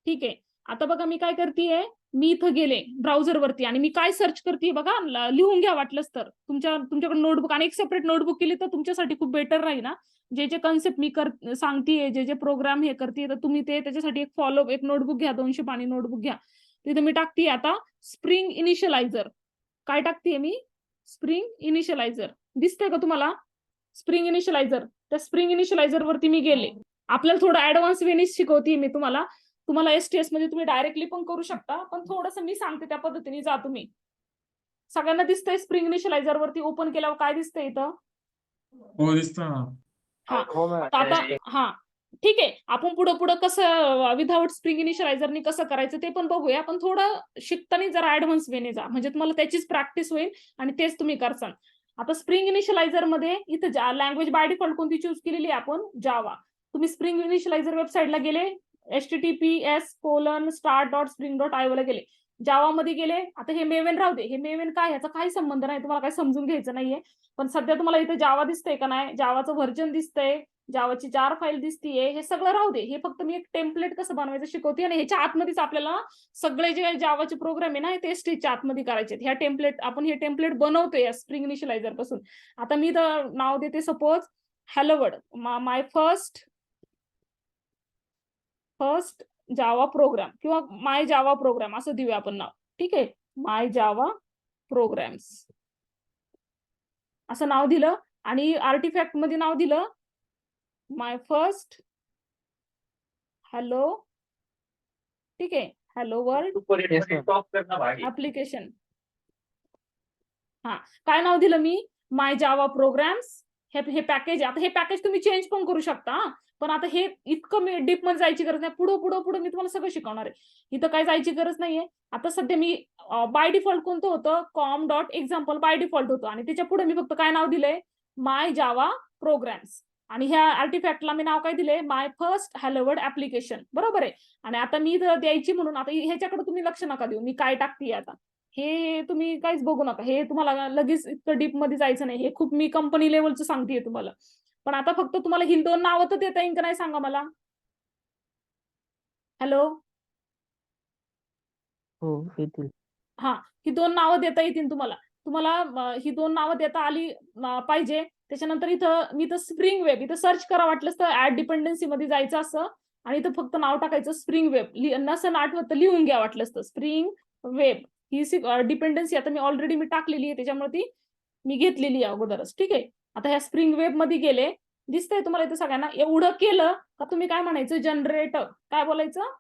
ठीक आहे. आता बघा मी काय करतेय, मी इथं गेले ब्राउझरवरती आणि मी काय सर्च करते बघा, लिहून घ्या वाटलंच तर. तुमच्याकडे नोटबुक आणि एक सेपरेट नोटबुक केली तर तुमच्यासाठी खूप बेटर राहील ना. जे जे कन्सेप्ट मी सांगतेय, जे जे प्रोग्राम हे करते, तर तुम्ही ते त्याच्यासाठी एक नोटबुक घ्या, 200 पानी नोटबुक घ्या. तिथे मी टाकते आता स्प्रिंग इनिशियलायझर. काय टाकतेय मी? Spring initializer. दिसतंय का तुम्हाला? Spring initializer. त्या स्प्रिंग इनिशियलायझर वरती मी गेले. आपल्याला थोडं ऍडव्हान्स वेने शिकवते मी तुम्हाला. तुम्हाला STS मध्ये तुम्ही डायरेक्टली पण करू शकता, पण थोडंसं मी सांगते त्या पद्धतीने जा तुम्ही. सगळ्यांना दिसतंय स्प्रिंग इनिशियलायझर वरती ओपन केल्यावर काय दिसतंय इथं? हो दिसतं ना. हा. आता हा ठीक आहे, आपण पुढं पुढं कसं विदाउट स्प्रिंग इनिशियलायझरनी कसं करायचं ते पण बघूया. पण थोडं शिकताना जरा ऍडव्हान्स वेने जा, म्हणजे तुम्हाला त्याचीच प्रॅक्टिस होईल आणि तेच तुम्ही करसान. आता स्प्रिंग इनिशियलायझर मध्ये इथं लँग्वेज बाय डिफॉल्ट कोणती चूज केलेली आहे आपण? जावा. तुम्ही स्प्रिंग इनिशियलायझर वेबसाईटला गेले, https:/start.spring.io ला गेले, जावा मध्ये गेले. आता हे मेवेन राहू दे, हे मेवेन काय, ह्याचा काही संबंध नाही, तुम्हाला काय समजून घ्यायचं नाहीये. पण सध्या तुम्हाला इथे जावा दिसतंय का नाही? जावाचं व्हर्जन दिसतंय, जावाची जार फाईल दिसतीये, हे सगळं राहू दे. हे फक्त मी एक टेम्पलेट कसं बनवायचं शिकवते आणि ह्याच्या आतमध्येच आपल्याला सगळे जे जावाचे प्रोग्राम आहे ना, ते स्टेजच्या आतमध्ये करायचे. ह्या टेम्पलेट आपण हे टेम्पलेट बनवतोय या स्प्रिंग इनिशियलायझर पासून. आता मी तर नाव देते सपोज हॅलो वर्ल्ड, माय फर्स्ट जावा प्रोग्राम किंवा माय जावा प्रोग्राम असं देऊया आपण नाव. ठीक आहे, माय जावा प्रोग्राम्स असं नाव दिलं आणि आर्टिफॅक्ट मध्ये नाव दिलं माय फर्स्ट हॅलो. ठीक आहे, हॅलो वर्ल्ड ऍप्लिकेशन. हा, काय नाव दिलं मी? माय जावा प्रोग्राम्स. हे पॅकेज. आता हे पॅकेज तुम्ही चेंज पण करू शकता, पण आता हे इतकं मी डीप मध्ये जायची गरज नाही. पुढं पुढं पुढं मी तुम्हाला सगळं शिकवणार आहे, इथं काय जायची गरज नाहीये. आता सध्या मी बाय डिफॉल्ट कोणतं होतं? com.example बाय डिफॉल्ट होतं आणि त्याच्या पुढे मी फक्त काय नाव दिलंय? माय जावा प्रोग्राम्स. आणि ह्या आर्टिफॅक्टला मी नाव काय दिले? माय फर्स्ट हॅलो वर्ल्ड ऍप्लिकेशन. बरोबर आहे. आणि आता मी द्यायची म्हणून आता ह्याच्याकडे तुम्ही लक्ष नका देऊ, मी काय टाकते आता हे तुम्ही काहीच बघू नका. हे तुम्हाला लगेच इतकं डीप मध्ये जायचं नाही, हे खूप मी कंपनी लेवलचं सांगतेय तुम्हाला. पण आता फक्त तुम्हाला ही 2 नावं तर देता येईल का नाही सांगा मला? हॅलो. हो येतील. हा, ही 2 नावं देता येतील तुम्हाला. तुम्हाला ही 2 नावं देता आली पाहिजे. त्याच्यानंतर इथं मी तर स्प्रिंग वेब, इथं सर्च करा वाटलंच तर ऍड डिपेंडन्सी मध्ये जायचं असं आणि इथं फक्त नाव टाकायचं स्प्रिंग वेब. नसं आठवत तर लिहून घ्या वाटलंच तर स्प्रिंग वेब. ही डिपेंडन्सी आता मी ऑलरेडी टाकलेली आहे, त्याच्यामुळे ती मी घेतलेली आहे अगोदरच. ठीक आहे, आता ह्या स्प्रिंग वेब मध्ये गेले. दिसतंय तुम्हाला इथं सगळ्यांना? एवढं केलं का तुम्ही काय म्हणायचं? जनरेट. काय बोलायचं?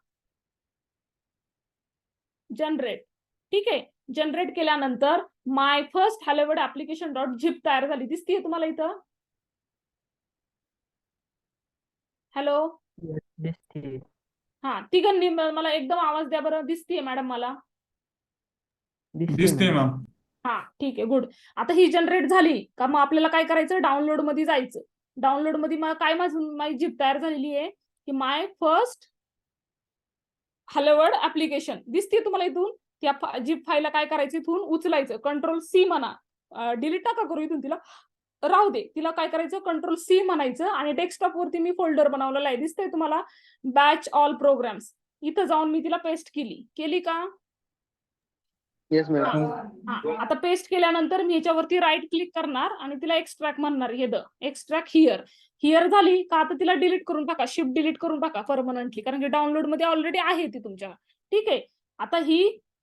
जनरेट. ठीक आहे, जनरेट केल्यानंतर my first hello world application dot zip तयार झाली. दिसतीये तुम्हाला इथं? हॅलो. दिसते. हा, तिघांनी मला एकदम आवाज द्या बरं. दिसतीये मॅडम मला? दिसते मॅम. मॅम. हा ठीक आहे, गुड. आता ही जनरेट झाली का मग आपल्याला काय करायचं? डाउनलोड मध्ये जायचं. डाउनलोड मध्ये मला काय माझी झिप तयार झालेली आहे की माय फर्स्ट हॅलो वर्ल्ड ऍप्लिकेशन. दिसते तुम्हाला इथून? त्या झिप फाईलला काय करायचं? इथून उचलायचं, Ctrl+C म्हणा. डिलीट नका करू इथून, तिला राहू दे. तिला काय करायचं? Ctrl+C म्हणायचं आणि डेस्कटॉप वरती मी फोल्डर बनवलेला आहे, दिसतंय तुम्हाला? Batch all programs. इथं जाऊन मी तिला पेस्ट केली का? Yes ma'am. आता पेस्ट केल्यानंतर मी ह्याच्यावरती राईट क्लिक करणार आणि तिला एक्स्ट्रॅक्ट म्हणणार. हे एक्स्ट्रॅक्ट हिअर झाली का? आता तिला डिलीट करून टाका, शिफ्ट डिलीट करून टाका परमनंटली, कारण की डाउनलोड मध्ये ऑलरेडी आहे ती तुमच्या. ठीक आहे,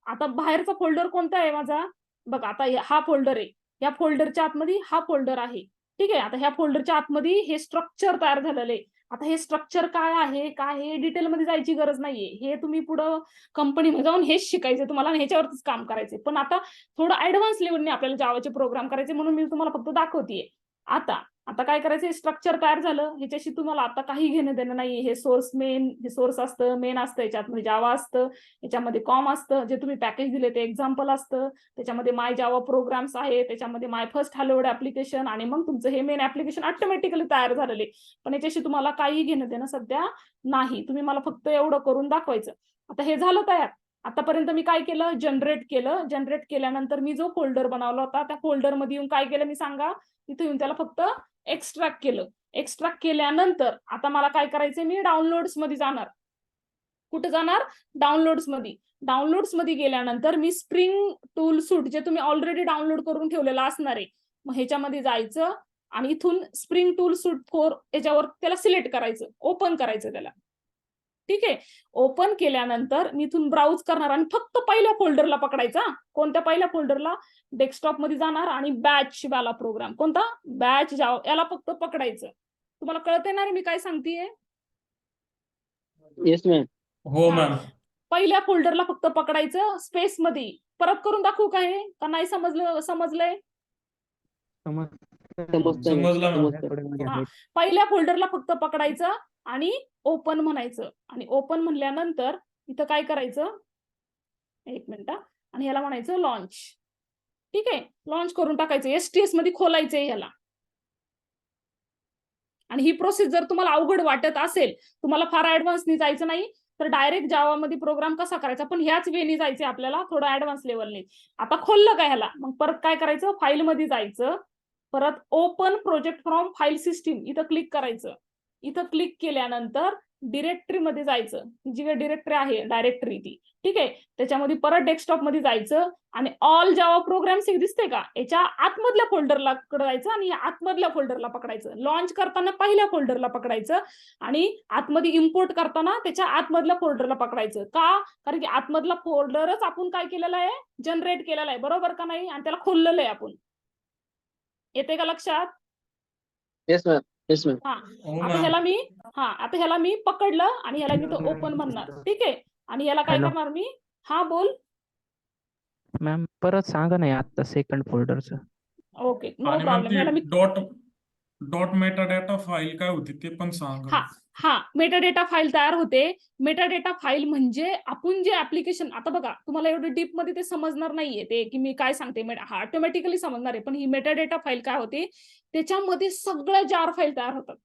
आता बाहेरचा फोल्डर कोणता आहे माझा? बघा, आता हा फोल्डर आहे. या फोल्डरच्या आतमध्ये हा फोल्डर आहे. ठीक आहे, आता ह्या फोल्डरच्या आतमध्ये हे स्ट्रक्चर तयार झालेलं आहे. आता हे स्ट्रक्चर काय आहे, काय हे डिटेलमध्ये जायची गरज नाहीये. हे तुम्ही पुढं कंपनीमध्ये जाऊन हेच शिकायचं तुम्हाला आणि ह्याच्यावरतीच काम करायचे. पण आता थोडं ऍडव्हान्स लेवलने आपल्याला जावाचे प्रोग्राम करायचे, म्हणून मी तुम्हाला फक्त दाखवतेय. आता काय करायचं? स्ट्रक्चर तयार झालं, ह्याच्याशी तुम्हाला आता काही घेणं देणं नाही. हे सोर्स असतं, मेन असतं, याच्यामध्ये जावा असतं, याच्यामध्ये कॉम असतं, जे तुम्ही पॅकेज दिले ते एक्झाम्पल असतं, त्याच्यामध्ये माय जावा प्रोग्राम्स आहे, त्याच्यामध्ये माय फर्स्ट हॅलो वर्ल्ड ऍप्लिकेशन आणि मग तुमचं हे मेन ऍप्लिकेशन ऑटोमॅटिकली तयार झालेले. पण याच्याशी तुम्हाला काही घेणं देणं सध्या नाही. तुम्ही मला फक्त एवढं करून दाखवायचं. आता हे झालं तयार. आतापर्यंत मी काय केलं? जनरेट केलं. जनरेट केल्यानंतर मी जो फोल्डर बनवला होता त्या फोल्डर मध्ये येऊन काय केलं मी सांगा? तिथे येऊन त्याला फक्त एक्स्ट्रॅक्ट केलं. एक्स्ट्रॅक्ट केल्यानंतर आता मला काय करायचंय? मी डाउनलोड्स मध्ये जाणार. कुठे जाणार? डाउनलोड्स मध्ये. डाउनलोड्स मध्ये गेल्यानंतर मी स्प्रिंग टूल सूट जे तुम्ही ऑलरेडी डाउनलोड करून ठेवलेलं असणार आहे, मग ह्याच्यामध्ये जायचं आणि इथून स्प्रिंग टूल सूट 4 याच्यावर त्याला सिलेक्ट करायचं, ओपन करायचं त्याला. ठीक आहे. ओपन केल्यानंतर मी इथून ब्राउज करणार आणि फक्त पहिल्या फोल्डरला पकडायचा. कोणत्या पहिल्या फोल्डरला? डेस्कटॉप मध्ये जाणार आणि बॅच वाला प्रोग्राम. कोणता? बॅच जावा, याला फक्त पकडायचं. तुम्हाला कळतंय ना रे मी काय सांगतेय? Yes ma'am. हो हा. मॅम. पहिल्या फोल्डरला फक्त पकडायचं स्पेस मध्ये. परत करून दाखवू का हे? का नाही समजलंय? समजलं मॅम. पहिल्या फोल्डरला फक्त पकडायचं आणि ओपन म्हणायचं. आणि ओपन म्हणल्यानंतर इथं काय करायचं? एक मिनिट. आणि ह्याला म्हणायचं लॉन्च. ठीक आहे. लॉन्च करून टाकायचं. STS मध्ये खोलायचंय ह्याला. आणि ही प्रोसेस जर तुम्हाला अवघड वाटत असेल, तुम्हाला फार ऍडव्हान्सनी जायचं नाही, तर डायरेक्ट जावा मध्ये प्रोग्राम कसा करायचा, पण ह्याच वेनी जायचे आपल्याला, थोडं ऍडव्हान्स लेवलने. आता खोललं का ह्याला, मग परत काय करायचं? फाईल मध्ये जायचं. परत open project from file system इथं क्लिक करायचं. इथं क्लिक केल्यानंतर डिरेक्टरी मध्ये जायचं. जी काही डिरेक्टरी आहे डायरेक्टरी ती, ठीक आहे, त्याच्यामध्ये परत डेस्कटॉप मध्ये जायचं आणि ऑल जावा प्रोग्राम्स एक दिसते का, याच्या आतमधल्या फोल्डरला जायचं आणि आतमधल्या फोल्डरला पकडायचं. लॉन्च करताना पहिल्या फोल्डरला पकडायचं आणि आतमध्ये इम्पोर्ट करताना त्याच्या आतमधल्या फोल्डरला पकडायचं. का? कारण की आतमधला फोल्डरच आपण काय केलेला आहे? जनरेट केलेला आहे, बरोबर का नाही? आणि त्याला खोललेलं आहे आपण. येते का लक्षात? Yes ma'am. Yes ma'am. हा. हो आता मॅम. ह्याला मी पकडलं आणि ह्याला मी तो ओपन म्हणणार. ठीक आहे. आणि याला काय Hello. करणार मी? हा बोल. मॅम परत सांगा नाही आता सेकंड फोल्डरचं. ओके, नो आणि मॅम प्रॉब्लेम. ती ह्याला मी डॉट मेटाडाटा फाईल काय होती ते पण सांगा. हा मेटाडेटा फाईल तयार होते. मेटाडेटा फाईल म्हणजे आपण जे ऍप्लिकेशन, आता बघा तुम्हाला एवढं डीप मध्ये ते समजणार नाहीये ते की मी काय सांगते, ऑटोमॅटिकली समजणार आहे. पण ही मेटाडेटा फाईल काय होते? त्याच्यामध्ये सगळ्या जार फाईल तयार होतात.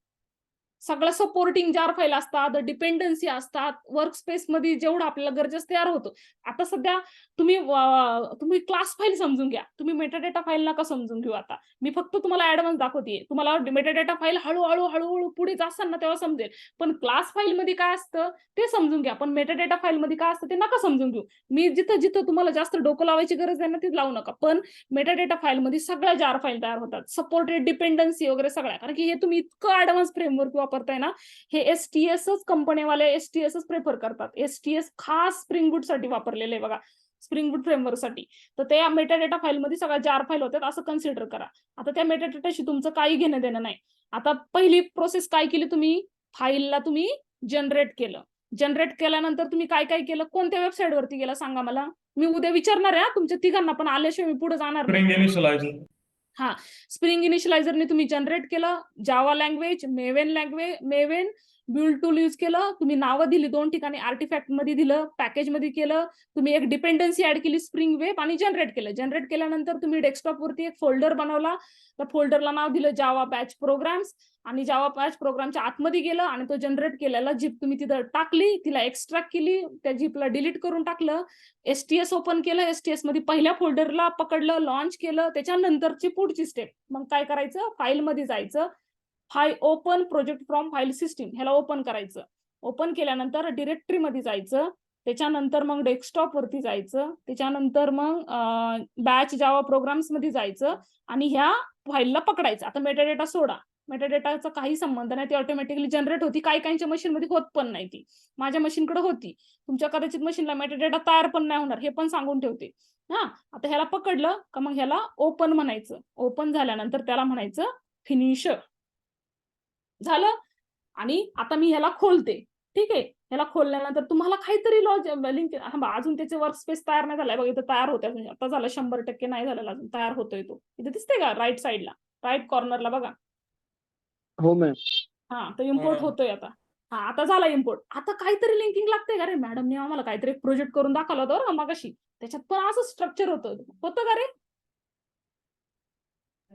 सगळं सपोर्टिंग जार फाईल असतात, डिपेंडन्सी असतात, वर्कस्पेस मध्ये जेवढं आपल्याला गरजेचं तयार होतं. आता सध्या तुम्ही क्लास फाईल समजून घ्या, तुम्ही मेटाडेटा फाईल नका समजून घेऊ. आता मी फक्त तुम्हाला ऍडव्हान्स दाखवते. तुम्हाला मेटाडेटा फाईल हळूहळू पुढे जासान ना तेव्हा समजेल. पण क्लास फाईल मध्ये काय असतं ते समजून घ्या, पण मेटाडेटा फाईल मध्ये काय असतं ते नका समजून घेऊ. मी जिथं तुम्हाला जास्त डोकं लावायची गरज आहे ना तिथे लावू नका. पण मेटाडेटा फाईल मध्ये सगळ्या जार फाईल तयार होतात, सपोर्टेड डिपेंडन्सी वगैरे सगळ्या. कारण की हे तुम्ही इतकं ऍडव्हान्स फ्रेमवर्क वापरताय ना, हे STSच कंपनीवाले STSच प्रेफर करतात. STS खास स्प्रिंग बूट साठी वापरलेले आहे बघा, स्प्रिंग बूट फ्रेमवर्क साठी. तर त्या मेटाडेटा फाईल मध्ये सगळ्या जार फाईल होतात असं कन्सिडर करा. आता त्या मेटाडेटाशी तुमचं काही घेणं देणं नाही. आता पहिली प्रोसेस काय केली तुम्ही? फाईलला तुम्ही जनरेट केलं. जनरेट केल्यानंतर तुम्ही काय काय केलं? कोणत्या वेबसाईट वरती गेला सांगा मला. मी उद्या विचारणार आहे तुमच्या तिघांना, पण आल्याशिवाय मी पुढे जाणार नाही. Spring initializer. हा, स्प्रिंग इनिशियलायझरने तुम्ही जनरेट केलं. Java language, Maven build tool use केलं. तुम्ही नावं दिली 2 ठिकाणी, आर्टिफॅक्ट मध्ये दिलं, पॅकेज मध्ये केलं. तुम्ही एक डिपेंडन्सी ऍड केली स्प्रिंग वेब आणि जनरेट केलं. जनरेट केल्यानंतर तुम्ही डेस्कटॉप वरती एक फोल्डर बनवला. त्या फोल्डरला नाव दिलं जावा बॅच प्रोग्राम्स आणि जावा बॅच प्रोग्रामच्या आतमध्ये गेलं आणि तो जनरेट केलेला झिप तुम्ही तिथं टाकली, तिला एक्स्ट्रॅक्ट केली, त्या झिपला डिलीट करून टाकलं. STS ओपन केलं. STS मध्ये पहिल्या फोल्डरला पकडलं, लॉन्च केलं. त्याच्यानंतरची पुढची स्टेप मग काय करायचं? फाईल मध्ये जायचं. Open project from file system ह्याला ओपन करायचं. ओपन केल्यानंतर डिरेक्टरी मध्ये जायचं. त्याच्यानंतर मग डेस्कटॉप वरती जायचं. त्याच्यानंतर मग बॅच जावा प्रोग्राम्स मध्ये जायचं आणि ह्या फाईलला पकडायचं. आता मेटाडेटा सोडा, मेटाडेटाचा काही संबंध नाही, ती ऑटोमॅटिकली जनरेट होती. काहींच्या मशीन मध्ये होत पण नाही ती. माझ्या मशीनकडे होती. तुमच्या कदाचित मशीनला मेटाडेटा तयार पण नाही होणार, हे पण सांगून ठेवते. हा, आता ह्याला पकडलं का मग ह्याला ओपन म्हणायचं. ओपन झाल्यानंतर त्याला म्हणायचं फिनिश. झालं. आणि आता मी ह्याला खोलते. ठीक आहे. ह्याला खोलल्यानंतर तुम्हाला काहीतरी लिंक, अजून त्याचे वर्कस्पेस तयार नाही झालाय बघा, इथं तयार होत आहे. आता झालं 100% नाही झालेला अजून, तयार होतोय तो. इथे दिसते का राईट साईडला, राईट कॉर्नरला बघा. हो मॅम. हा, तर इम्पोर्ट होतोय आता. हा, आता झाला इम्पोर्ट. आता काहीतरी लिंकिंग लागते का रे? मॅडमने आम्हाला काहीतरी प्रोजेक्ट करून दाखवला होता मगाशी, त्याच्यात पण असं स्ट्रक्चर होतं का रे?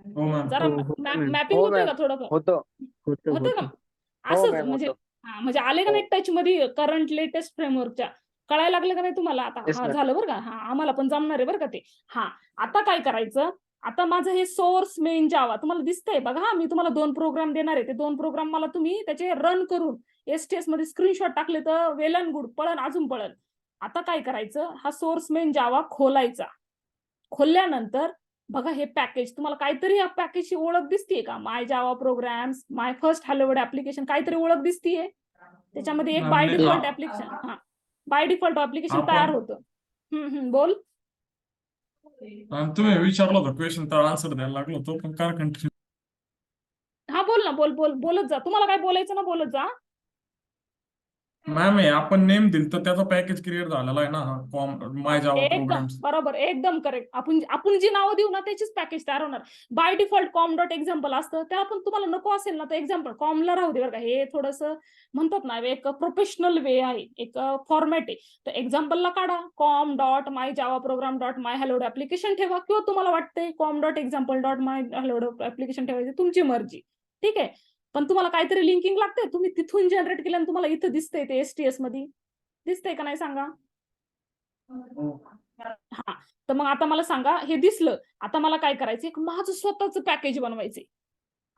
हो मॅम. जरा मॅपिंग हो होतोय मॅम. का थोडंफार? होतं. होतं का? हो असंच मॅम, म्हणजे होतं. म्हणजे आले का नाही टच मध्ये करंट लेटेस्ट फ्रेमवर्कच्या? कळायला लागलं का नाही तुम्हाला आता? Yes, हा, ma'am. झालं बरं का. हा, आम्हाला पण जमणार आहे बरं का ते. हा, आता काय करायचं? आता माझं हे सोर्स मेन जावा तुम्हाला दिसतंय बघा. हा, मी तुम्हाला 2 प्रोग्राम देणार आहे. ते 2 प्रोग्राम मला तुम्ही त्याचे रन करून STS मध्ये स्क्रीनशॉट टाकले तर वेल अँड गुड, पळन अजून पळन. आता काय करायचं, हा सोर्स मेन जावा खोलायचा. खोलल्यानंतर बघा हे पॅकेज तुम्हाला काहीतरी या पॅकेजची ओळख दिसतीये का? माय जावा प्रोग्राम्स, माय फर्स्ट हॅलो वर्ल्ड ऍप्लिकेशन, काहीतरी ओळख दिसतीये. त्याच्यामध्ये एक बाय मॅम, डिफॉल्ट ऍप्लिकेशन, हा बाय डिफॉल्ट ऍप्लिकेशन तयार आपण होतं. बोल. तुम्ही विचारलं होतं क्वेश्चन तर आन्सर द्यायला लागलो होतो पण काय कंटिन्यू. हा बोल ना, बोल बोल बोलत जा. तुम्हाला काय बोलायचं ना बोलत जा. मॅम हे आपण नेम दिलं तर त्याचा पॅकेज क्रिएट झालेला आहे ना माय जावा एकदम प्रोग्राम्स. बरोबर, एकदम करेक्ट. आपण जी नावं देऊ ना त्याचीच पॅकेज तयार होणार. By default com dot example असतं, त्या आपण तुम्हाला नको असेल ना तर एक्झाम्पल कॉमला राहू दे बरं का. हे थोडंसं म्हणतात ना एक प्रोफेशनल वे आहे, एक फॉर्मॅट आहे. तर एक्झाम्पलला काढा कॉम डॉट माय जावा प्रोग्राम डॉट माय हॅलो ऍप्लिकेशन ठेवा, किंवा तुम्हाला वाटतंय कॉम डॉट एक्झाम्पल डॉट माय हॅलो ऍप्लिकेशन ठेवायची, तुमची मर्जी. ठीक आहे. पण तुम्हाला काहीतरी लिंकिंग लागते, तुम्ही तिथून जनरेट केलं आणि तुम्हाला इथं दिसतंय ते STS मध्ये दिसतंय का नाही सांगा. हा, तर मग आता मला सांगा हे दिसलं. आता मला काय करायचं, एक माझं स्वतःच पॅकेज बनवायचंय.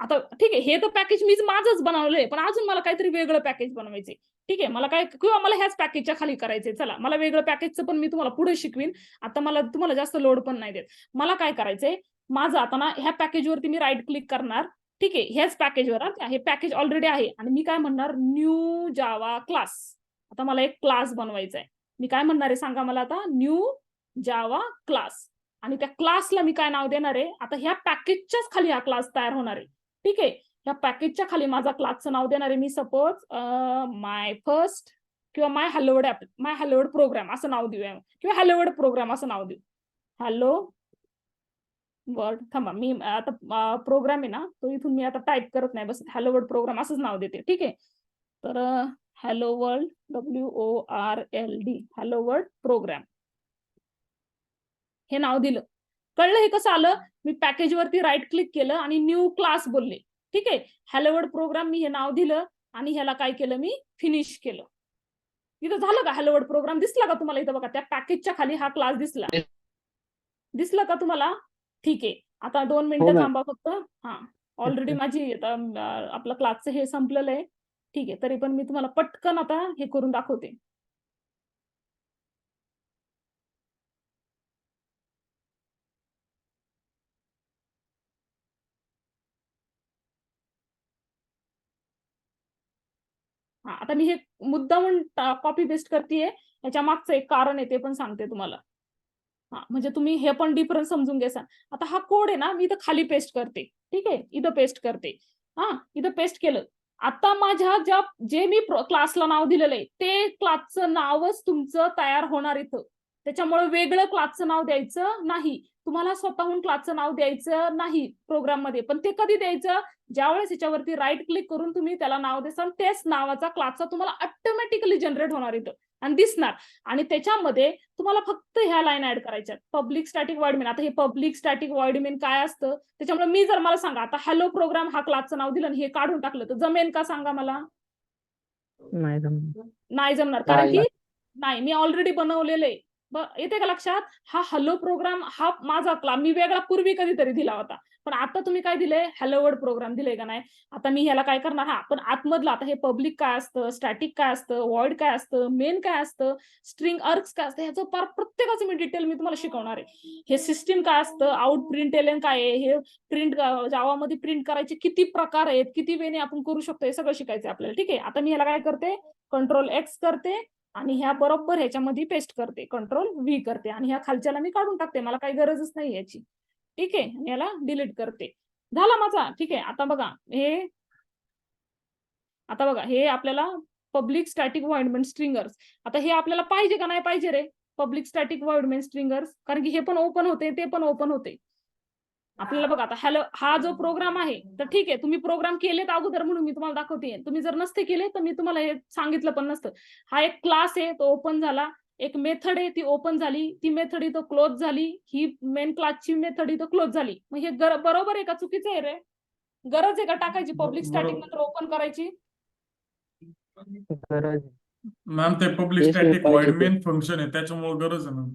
आता ठीक आहे, हे तर पॅकेज मीच माझंच बनवलंय, पण अजून मला काहीतरी वेगळं पॅकेज बनवायचंय. ठीक आहे, मला काय किंवा मला ह्याच पॅकेजच्या खाली करायचंय. चला, मला वेगळं पॅकेजचं पण मी तुम्हाला पुढे शिकवीन. आता मला तुम्हाला जास्त लोड पण नाही देत. मला काय करायचंय, माझं आता ना ह्या पॅकेजवरती मी राईट क्लिक करणार. ठीक आहे, ह्याच पॅकेजवर, हे पॅकेज ऑलरेडी आहे, आणि मी काय म्हणणार, न्यू जावा क्लास. आता मला एक क्लास बनवायचा आहे. मी काय म्हणणार आहे सांगा मला आता, न्यू जावा क्लास. आणि त्या क्लासला मी काय नाव देणार आहे, आता ह्या पॅकेजच्याच खाली हा क्लास तयार होणार आहे. ठीक आहे, ह्या पॅकेजच्या खाली माझा क्लासचं नाव देणार आहे मी, सपोज माय फर्स्ट किंवा माय हॅलो वर्ल्ड प्रोग्राम असं नाव देऊया, किंवा हॅलो वर्ल्ड प्रोग्राम असं नाव देऊ. हॅलो वर्ल्ड, थांबा मी आता प्रोग्राम आहे ना तो इथून मी आता टाईप करत नाही, बस हॅलो वर्ल्ड प्रोग्राम असंच नाव देते. ठीक आहे, तर hello world WORLD hello world program हे नाव दिलं. कळलं हे कसं आलं, मी पॅकेजवरती राईट क्लिक केलं आणि न्यू क्लास बोलले. ठीक आहे, हॅलो वर्ल्ड प्रोग्राम मी हे नाव दिलं आणि ह्याला काय केलं मी, फिनिश केलं. इथं झालं का, हॅलो वर्ल्ड प्रोग्राम दिसला का तुम्हाला? इथं बघा त्या पॅकेजच्या खाली हा क्लास दिसला का तुम्हाला? ठीक आहे, आता 2 हो मिनिटं मॅम. थांबा फक्त. हा, ऑलरेडी माझी आता आपलं क्लासचं हे संपलेलं आहे. ठीक आहे, तरी पण मी तुम्हाला पटकन आता हे करून दाखवते. हा, आता मी हे मुद्दामून कॉपी पेस्ट करतेय, याच्या मागचं एक कारण आहे ते पण सांगते तुम्हाला. हा, म्हणजे तुम्ही हे पण डिफरन्स समजून घ्या. आता हा कोड आहे ना, मी इथं खाली पेस्ट करते. ठीक आहे, इथं पेस्ट करते. हा, इथं पेस्ट केलं. आता माझ्या जे मी क्लासला नाव दिलेलं आहे ते क्लासचं नावच तुमचं तयार होणार इथं. त्याच्यामुळे वेगळं क्लासचं नाव द्यायचं नाही. तुम्हाला स्वतःहून क्लासचं नाव द्यायचं नाही प्रोग्राम मध्ये. पण ते कधी द्यायचं, ज्यावेळेस याच्यावरती राईट क्लिक करून तुम्ही त्याला नाव देसाल, तेच नावाचा क्लासचा तुम्हाला ऑटोमॅटिकली जनरेट होणार इथं आणि दिसणार. आणि त्याच्यामध्ये तुम्हाला फक्त ह्या लाईन ऍड करायच्या, पब्लिक स्टॅटिक व्हॉइड मेन. आता हे पब्लिक स्टॅटिक व्हॉइड मेन काय असतं, त्याच्यामुळे मी जर मला सांगा आता हॅलो प्रोग्राम हा क्लासचं नाव दिलं आणि हे काढून टाकलं तर जमेन का सांगा मला? नाही जमणार. नाही जमणार, कारण की नाही, मी ऑलरेडी बनवलेलं आहे. येते का लक्षात? हा हॅलो प्रोग्राम हा माझा क्लास मी वेगळा पूर्वी कधीतरी दिला होता, पण आता तुम्ही काय दिलंय, हॅलो वर्ल्ड प्रोग्राम दिलंय का नाही? आता मी ह्याला काय करणार, हा पण आतमधलं आता हे पब्लिक काय असतं, स्टॅटिक काय असतं, व्हॉइड काय असतं, मेन काय असतं, स्ट्रिंग आर्ग्स काय असतं, ह्याचं पार प्रत्येकाचं मी डिटेल मी तुम्हाला शिकवणार आहे. हे सिस्टीम काय असतं, आउट प्रिंट एलन काय आहे, हे प्रिंट जावामध्ये प्रिंट करायचे किती प्रकार आहेत, किती वेने आपण करू शकतो, हे सगळं शिकायचं आपल्याला. ठीक आहे, आता मी ह्याला काय करते, Ctrl+X करते आणि ह्या बरोबर ह्याच्यामध्ये पेस्ट करते, Ctrl+V करते आणि ह्या खालच्याला मी काढून टाकते, मला काही गरजच नाही याची. ठीक आहे, याला डिलीट करते. झाला माझा. ठीक आहे, आता बघा हे आपल्याला public static void main string args. आता हे आपल्याला पाहिजे का नाही पाहिजे रे, public static void main string args, कारण की हे पण ओपन होते ते पण ओपन होते. आपल्याला बघा आता हॅलो हा जो प्रोग्राम आहे, तर ठीक आहे तुम्ही प्रोग्राम केलेत अगोदर म्हणून मी तुम्हाला दाखवते. तुम्ही जर नसते केले तर मी तुम्हाला हे सांगितलं पण नसतं. हा एक क्लास आहे तो ओपन झाला, एक मेथड आहे ती ओपन झाली, ती मेथड इथं क्लोज झाली, ही मेन क्लासची मेथड इथं क्लोज झाली. मग हे बरोबर आहे का चुकीचं आहे रे? गरज आहे का टाकायची पब्लिक स्टॅटिक नंतर ओपन करायची? गरज मॅम ते पब्लिक तेच नाही स्टॅटिक पाहिजे व्हॉइड ते. मेन फंक्शन आहे त्याच्यामुळे गरज आहे मॅम.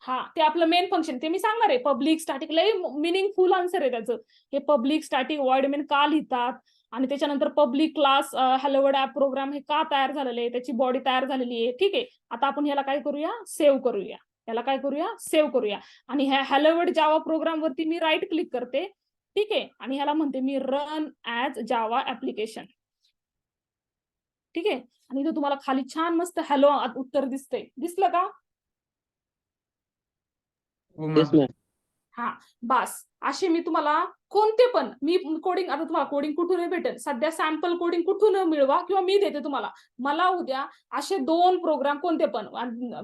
हा, ते आपलं मेन फंक्शन, ते मी सांगणार आहे. पब्लिक स्टॅटिक लय मिनिंगफुल आन्सर आहे त्याचं. हे पब्लिक स्टॅटिक व्हॉइड मेन का लिहितात, आणि त्याच्यानंतर public class hello world app program हे का तयार झालेलं आहे, त्याची बॉडी तयार झालेली आहे. ठीक आहे, आता आपण ह्याला काय करूया, सेव्ह करूया. याला काय करूया, सेव्ह करूया. आणि ह्या हॅलो वर्ल्ड जावा प्रोग्राम वरती मी राईट क्लिक करते. ठीक आहे, आणि ह्याला म्हणते मी रन ऍज जावा ऍप्लिकेशन. ठीक आहे, आणि इथं तुम्हाला खाली छान मस्त हॅलो उत्तर दिसतंय, दिसलं का? हो येस मॅम. मॅम. हा, बस असे मी तुम्हाला कोणते पण, मी कोडिंग, आता तुम्हाला कोडिंग कुठूनही भेटेल, सध्या सॅम्पल कोडिंग कुठून मिळवा किंवा मी देते तुम्हाला. मला उद्या असे 2 प्रोग्राम कोणते पण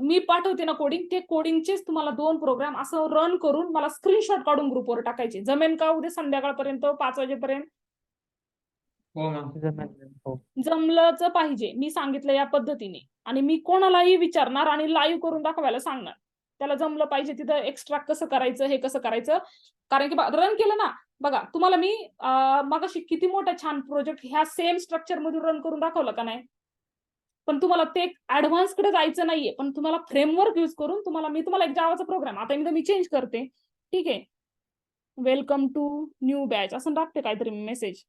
मी पाठवते ना कोडिंग, ते कोडिंगचेच तुम्हाला 2 प्रोग्राम असं रन करून मला स्क्रीनशॉट काढून ग्रुपवर टाकायचे. जमेन का उद्या संध्याकाळपर्यंत 5 वाजेपर्यंत? हो मॅम. जमेल मॅम. हो. जमलंच पाहिजे, मी सांगितलं या पद्धतीने. आणि मी कोणालाही विचारणार आणि लाईव्ह करून दाखवायला सांगणार. त्याला जमलं पाहिजे, तिथं एक्स्ट्रॅक्ट कसं करायचं, हे कसं करायचं. कारण की रन केलं ना, बघा तुम्हाला मी मगाशी किती मोठा छान प्रोजेक्ट ह्या सेम स्ट्रक्चर मध्ये रन करून दाखवलं का नाही. पण तुम्हाला ते ऍडव्हान्स कडे जायचं नाहीये, पण तुम्हाला फ्रेमवर्क युज करून मी तुम्हाला एक जावाचा प्रोग्राम, आता मी चेंज करते. ठीक आहे, वेलकम टू न्यू बॅच असं टाकते काहीतरी मेसेज.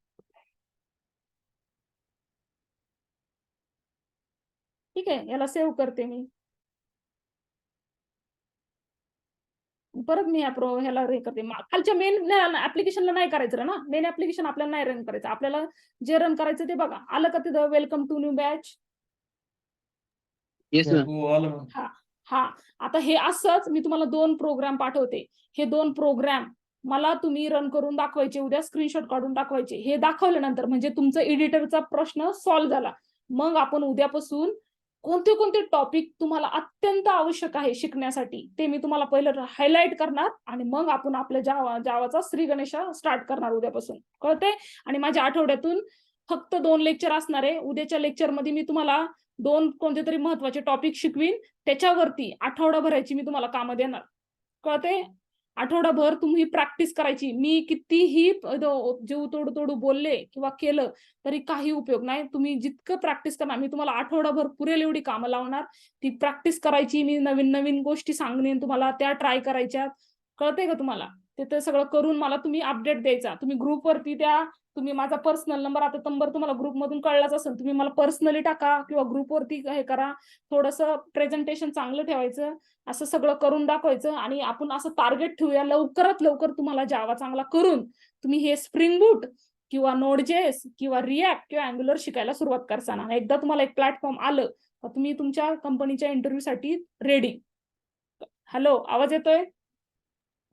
ठीक आहे, याला सेव्ह करते मी. परत मी ह्याला हे करते. खालच्या मेन ऍप्लिकेशनला नाही करायचं ना, मेन ऍप्लिकेशन आपल्याला नाही रन करायचं. आपल्याला जे रन करायचं ते बघा, आलं का तिथं welcome to new batch? Yes ma'am. हो आलं मॅम. हा हा, आता हे असंच मी तुम्हाला 2 प्रोग्राम पाठवते. हे 2 प्रोग्राम मला तुम्ही रन करून दाखवायचे, उद्या स्क्रीनशॉट काढून दाखवायचे. हे दाखवल्यानंतर म्हणजे तुमचा एडिटरचा प्रश्न सॉल्व्ह झाला. मग आपण उद्यापासून कोणते कोणते टॉपिक तुम्हाला अत्यंत आवश्यक आहे शिकण्यासाठी ते मी तुम्हाला पहिलं हायलाइट करणार, आणि मग आपण आपल्या जावाचा श्री गणेशा स्टार्ट करणार उद्यापासून. कळते? आणि माझ्या आठवड्यातून फक्त 2 लेक्चर असणार आहे. उद्याच्या लेक्चरमध्ये मी तुम्हाला 2 कोणते तरी महत्वाचे टॉपिक शिकवीन, त्याच्यावरती आठवडाभराची मी तुम्हाला कामं देणार. कळते? आठवडाभर तुम्ही प्रॅक्टिस करायची. मी कितीही जीव तोडू बोलले किंवा केलं तरी काही उपयोग नाही. तुम्ही जितकं प्रॅक्टिस करणार, मी तुम्हाला आठवडाभर पुरेल एवढी कामं लावणार. ती प्रॅक्टिस करायची. मी नवीन नवीन गोष्टी सांगेन तुम्हाला, त्या ट्राय करायच्या. कळते का तुम्हाला? ते सगळं करून मला तुम्ही अपडेट द्यायचा. तुम्ही ग्रुपवरती द्या. तुम्ही माझा पर्सनल नंबर, आता नंबर तुम्हाला ग्रुपमधून कळलाच असेल, तुम्ही मला पर्सनली टाका किंवा ग्रुपवरती हे करा. थोडंसं प्रेझेंटेशन चांगलं ठेवायचं, असं सगळं करून दाखवायचं. आणि आपण असं टार्गेट ठेवूया, लवकरात लवकर तुम्हाला जावा चांगला करून तुम्ही हे स्प्रिंग बूट किंवा नोड.जेएस किंवा रिॲक्ट किंवा अँग्युलर शिकायला सुरुवात करताना. एकदा तुम्हाला एक प्लॅटफॉर्म आलं तर तुम्ही तुमच्या कंपनीच्या इंटरव्ह्यू साठी रेडी. हॅलो, आवाज येतोय?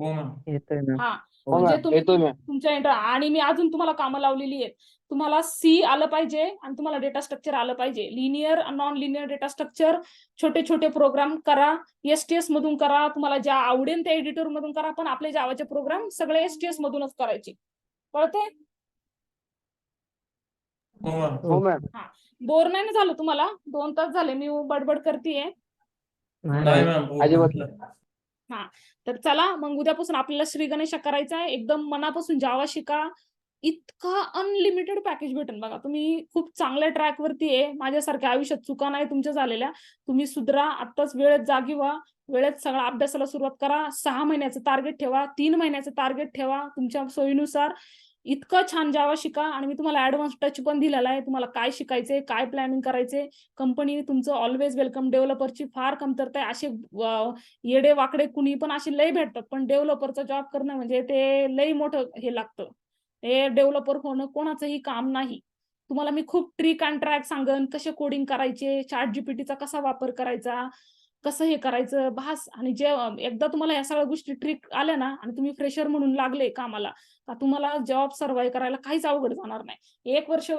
हो मॅम. येतोय मॅम. हा, हो म्हणजे मॅम, येतोय मॅम. तुमच्या आणि मी अजून तुम्हाला कामं लावलेली आहेत. तुम्हाला सी आलं पाहिजे आणि तुम्हाला डेटा स्ट्रक्चर आलं पाहिजे. Linear non linear data structure, छोटे छोटे प्रोग्राम करा. एसटीएस मधून करा, तुम्हाला ज्या आवडेल त्या एडिटर मधून करा, पण आपले जावाचे प्रोग्राम सगळे एसटीएस मधूनच करायचे. कळते? हो मॅम. हो मॅम. हा, बोर नाही ना झालं तुम्हाला? 2 तास झाले मी बडबड करतेय. नाही मॅम. अजिबात नाही. हा, तर चला मग उद्यापासून आपल्याला श्री गणेशा करायचा आहे. एकदम मनापासून जावा शिका. इतका अनलिमिटेड पॅकेज भेटेल बघा. तुम्ही खूप चांगल्या ट्रॅक वरती आहे. माझ्यासारख्या आयुष्यात चुका नाही तुमच्या झालेल्या. तुम्ही सुधरा, आत्ताच वेळेत जागी व्हा, वेळेत सगळा अभ्यासाला सुरुवात करा. 6 महिन्याचं टार्गेट ठेवा, 3 महिन्याचं टार्गेट ठेवा तुमच्या सोयीनुसार. इतकं छान जावा शिका. आणि मी तुम्हाला ऍडव्हान्स टच पण दिलेला आहे. तुम्हाला काय शिकायचंय, काय प्लॅनिंग करायचंय. कंपनी तुमचं ऑलवेज वेलकम. डेव्हलपरची फार कमतरता आहे. असे येडे वाकडे कुणी पण असे लय भेटतात, पण डेव्हलपरचा जॉब करणं म्हणजे ते लय मोठं हे लागतं. हे डेव्हलपर होणं कोणाचंही काम नाही. तुम्हाला मी खूप ट्रिक अँड ट्रॅक सांगन, कसे कोडिंग करायचे, ChatGPTचा कसा वापर करायचा, कसं हे करायचं भास. आणि जे एकदा तुम्हाला या सगळ्या गोष्टी ट्रिक आल्या ना, आणि तुम्ही फ्रेशर म्हणून लागले कामाला, तर तुम्हाला जॉब सर्व्हाइव्ह करायला काहीच अवघड जाणार नाही. 1 वर्ष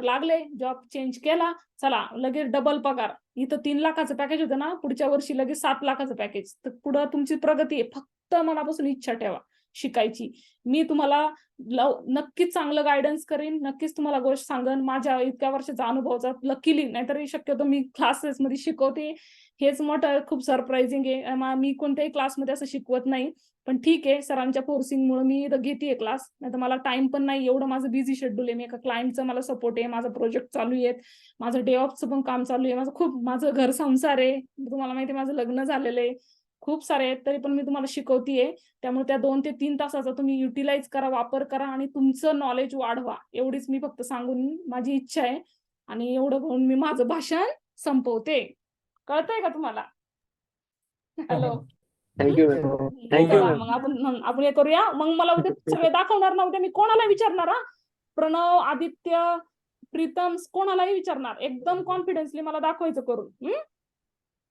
लागले, जॉब चेंज केला, चला लगेच डबल पगार. इथं 3 लाखाचं पॅकेज होतं ना, पुढच्या वर्षी लगेच 7 लाखाचं पॅकेज. तर पुढं तुमची प्रगती आहे. फक्त मनापासून इच्छा ठेवा शिकायची. मी तुम्हाला नक्कीच चांगलं गायडन्स करीन, नक्कीच तुम्हाला गोष्ट सांगन माझ्या इतक्या वर्षाचा अनुभवाचा. लकीली, नाहीतर शक्यतो मी क्लासेसमध्ये शिकवते, हेच मोठं खूप सरप्राइझिंग आहे. मी कोणत्याही क्लासमध्ये असं शिकवत नाही, पण ठीक आहे, सरांच्या फोर्सिंगमुळे मी घेतेय क्लास. नाही तर मला टाइम पण नाही, एवढं माझं बिझी शेड्यूल आहे. मी एका क्लायंटचं मला सपोर्ट आहे, माझा प्रोजेक्ट चालू आहे, माझं डे ऑफचं पण काम चालू आहे, माझं घर संसार आहे. तुम्हाला माहिती आहे माझं लग्न झालेलं आहे. खूप सारे आहेत, तरी पण मी तुम्हाला शिकवतीये. त्यामुळे त्या 2 ते 3 तासाचा तुम्ही युटिलाइज करा, वापर करा आणि तुमचं नॉलेज वाढवा. एवढीच मी फक्त सांगून माझी इच्छा आहे. आणि एवढं म्हणून मी माझं भाषण संपवते. कळतंय का तुम्हाला? हॅलो. Thank you ma'am. थँक्यू चला मॅम. मग आपण हे करूया. मग मला उद्या सगळे दाखवणार ना, उद्या मी कोणाला विचारणार हा? प्रणव, आदित्य, प्रीतम, कोणालाही विचारणार. एकदम कॉन्फिडन्सली मला दाखवायचं करून.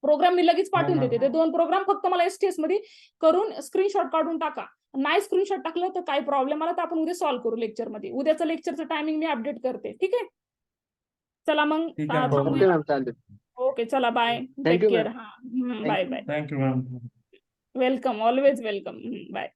प्रोग्राम मी लगेच पाठवून देते. ते 2 प्रोग्राम फक्त मला STS मध्ये करून स्क्रीनशॉट काढून टाका. नाही स्क्रीनशॉट टाकलं तर काही प्रॉब्लेम आला तर आपण उद्या सॉल्व्ह करू लेक्चरमध्ये. उद्याचं लेक्चरचं टायमिंग मी अपडेट करते. ठीक आहे? चला मग ठीक आहे ओके थांबूया. मॅम, चालेल. ओके चला bye. Take Thank you, care. ma'am. हा bye bye. Thank you ma'am. Welcome, always welcome. Bye.